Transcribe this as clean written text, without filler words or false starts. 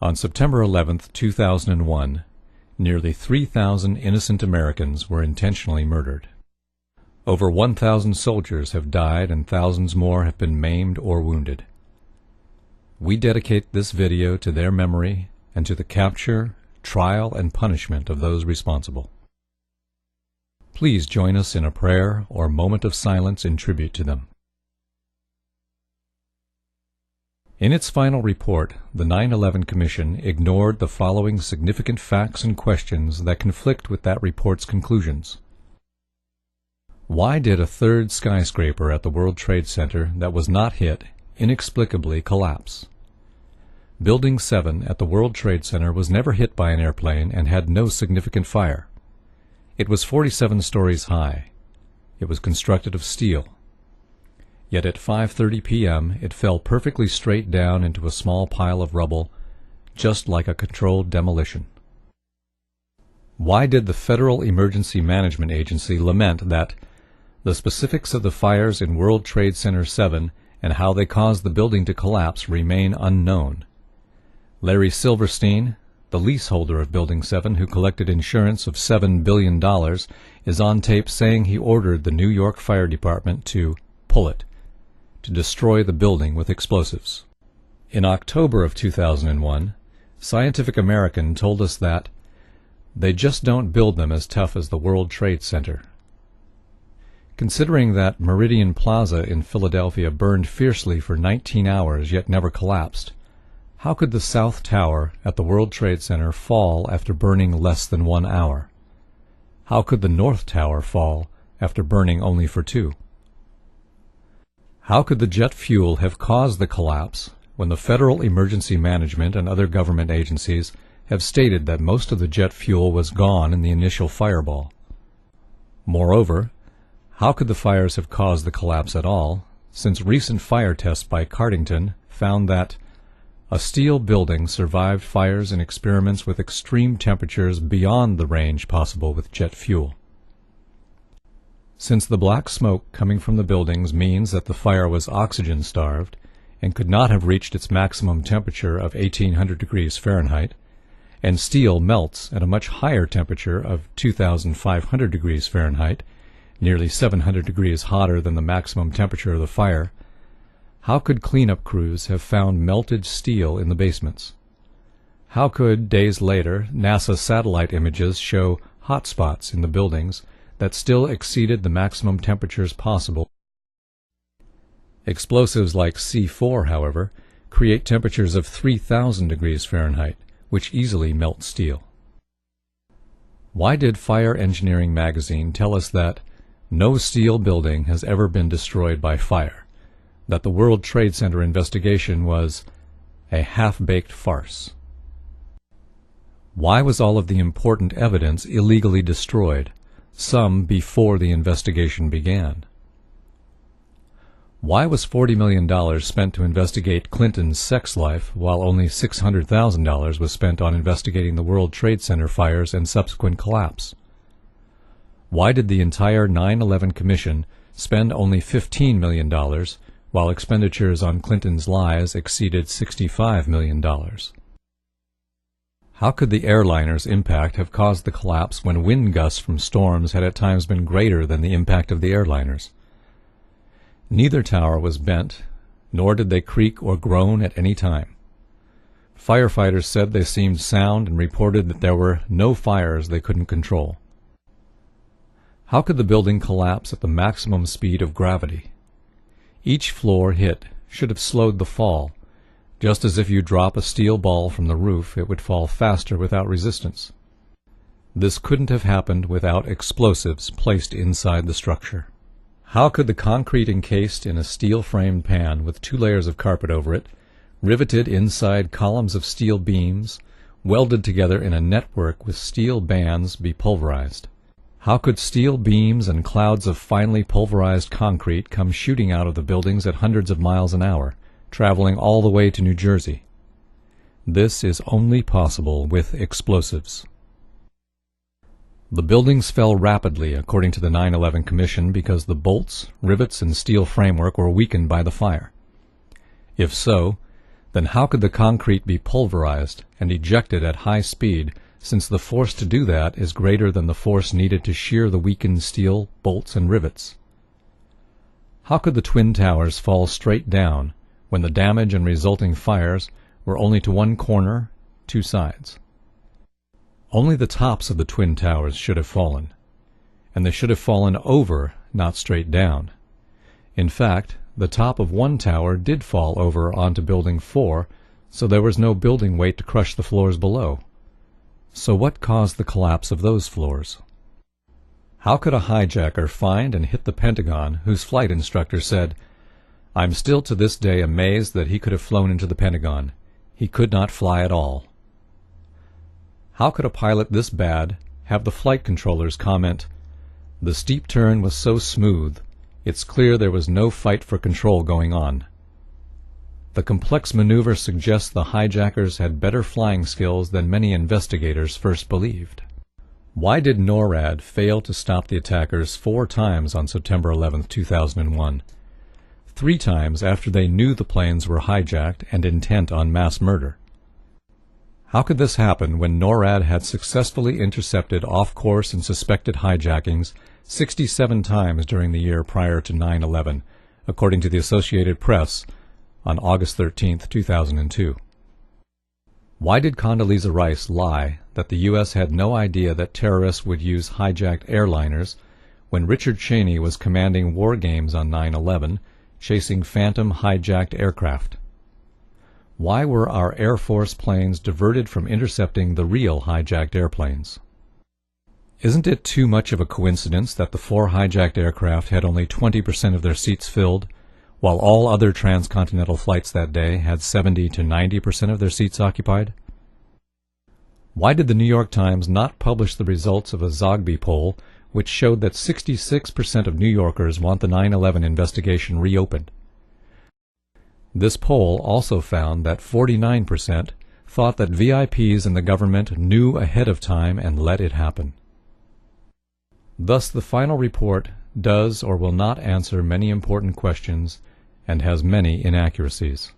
On September 11, 2001, nearly 3,000 innocent Americans were intentionally murdered. Over 1,000 soldiers have died and thousands more have been maimed or wounded. We dedicate this video to their memory and to the capture, trial, and punishment of those responsible. Please join us in a prayer or moment of silence in tribute to them. In its final report, the 9/11 Commission ignored the following significant facts and questions that conflict with that report's conclusions. Why did a third skyscraper at the World Trade Center that was not hit inexplicably collapse? Building 7 at the World Trade Center was never hit by an airplane and had no significant fire. It was 47 stories high. It was constructed of steel. Yet at 5:30 p.m. it fell perfectly straight down into a small pile of rubble, just like a controlled demolition. Why did the Federal Emergency Management Agency lament that the specifics of the fires in World Trade Center 7 and how they caused the building to collapse remain unknown? Larry Silverstein, the leaseholder of Building 7 who collected insurance of $7 billion, is on tape saying he ordered the New York Fire Department to pull it, to destroy the building with explosives. In October of 2001, Scientific American told us that they just don't build them as tough as the World Trade Center. Considering that Meridian Plaza in Philadelphia burned fiercely for 19 hours yet never collapsed, how could the South Tower at the World Trade Center fall after burning less than 1 hour? How could the North Tower fall after burning only for 2? How could the jet fuel have caused the collapse when the Federal Emergency Management and other government agencies have stated that most of the jet fuel was gone in the initial fireball? Moreover, how could the fires have caused the collapse at all, since recent fire tests by Cardington found that a steel building survived fires in experiments with extreme temperatures beyond the range possible with jet fuel? Since the black smoke coming from the buildings means that the fire was oxygen-starved and could not have reached its maximum temperature of 1800 degrees Fahrenheit, and steel melts at a much higher temperature of 2500 degrees Fahrenheit, nearly 700 degrees hotter than the maximum temperature of the fire, how could cleanup crews have found melted steel in the basements? How could, days later, NASA satellite images show hot spots in the buildings that still exceeded the maximum temperatures possible? Explosives like C4, however, create temperatures of 3000 degrees Fahrenheit, which easily melt steel. Why did Fire Engineering magazine tell us that no steel building has ever been destroyed by fire, that the World Trade Center investigation was a half-baked farce? Why was all of the important evidence illegally destroyed, some before the investigation began? Why was $40 million spent to investigate Clinton's sex life while only $600,000 was spent on investigating the World Trade Center fires and subsequent collapse? Why did the entire 9/11 Commission spend only $15 million while expenditures on Clinton's lies exceeded $65 million? How could the airliner's impact have caused the collapse when wind gusts from storms had at times been greater than the impact of the airliners? Neither tower was bent, nor did they creak or groan at any time. Firefighters said they seemed sound and reported that there were no fires they couldn't control. How could the building collapse at the maximum speed of gravity? Each floor hit should have slowed the fall, just as if you drop a steel ball from the roof, it would fall faster without resistance. This couldn't have happened without explosives placed inside the structure. How could the concrete encased in a steel-framed pan with 2 layers of carpet over it, riveted inside columns of steel beams, welded together in a network with steel bands, be pulverized? How could steel beams and clouds of finely pulverized concrete come shooting out of the buildings at hundreds of miles an hour, traveling all the way to New Jersey? This is only possible with explosives. The buildings fell rapidly, according to the 9/11 Commission, because the bolts, rivets, and steel framework were weakened by the fire. If so, Then how could the concrete be pulverized and ejected at high speed, since the force to do that is greater than the force needed to shear the weakened steel, bolts, and rivets? How could the twin towers fall straight down when the damage and resulting fires were only to one corner, two sides? Only the tops of the twin towers should have fallen, and they should have fallen over, not straight down. In fact, the top of one tower did fall over onto Building 4, so there was no building weight to crush the floors below. So what caused the collapse of those floors? How could a hijacker find and hit the Pentagon whose flight instructor said, "I'm still to this day amazed that he could have flown into the Pentagon. He could not fly at all"? How could a pilot this bad have the flight controllers comment, "The steep turn was so smooth, it's clear there was no fight for control going on"? The complex maneuver suggests the hijackers had better flying skills than many investigators first believed. Why did NORAD fail to stop the attackers 4 times on September 11, 2001? 3 times after they knew the planes were hijacked and intent on mass murder. How could this happen when NORAD had successfully intercepted off-course and suspected hijackings 67 times during the year prior to 9/11, according to the Associated Press on August 13, 2002? Why did Condoleezza Rice lie that the U.S. had no idea that terrorists would use hijacked airliners when Richard Cheney was commanding war games on 9/11, chasing phantom hijacked aircraft? Why were our Air Force planes diverted from intercepting the real hijacked airplanes? Isn't it too much of a coincidence that the 4 hijacked aircraft had only 20% of their seats filled, while all other transcontinental flights that day had 70 to 90% of their seats occupied? Why did the New York Times not publish the results of a Zogby poll which showed that 66% of New Yorkers want the 9/11 investigation reopened? This poll also found that 49% thought that VIPs in the government knew ahead of time and let it happen. Thus, the final report does or will not answer many important questions and has many inaccuracies.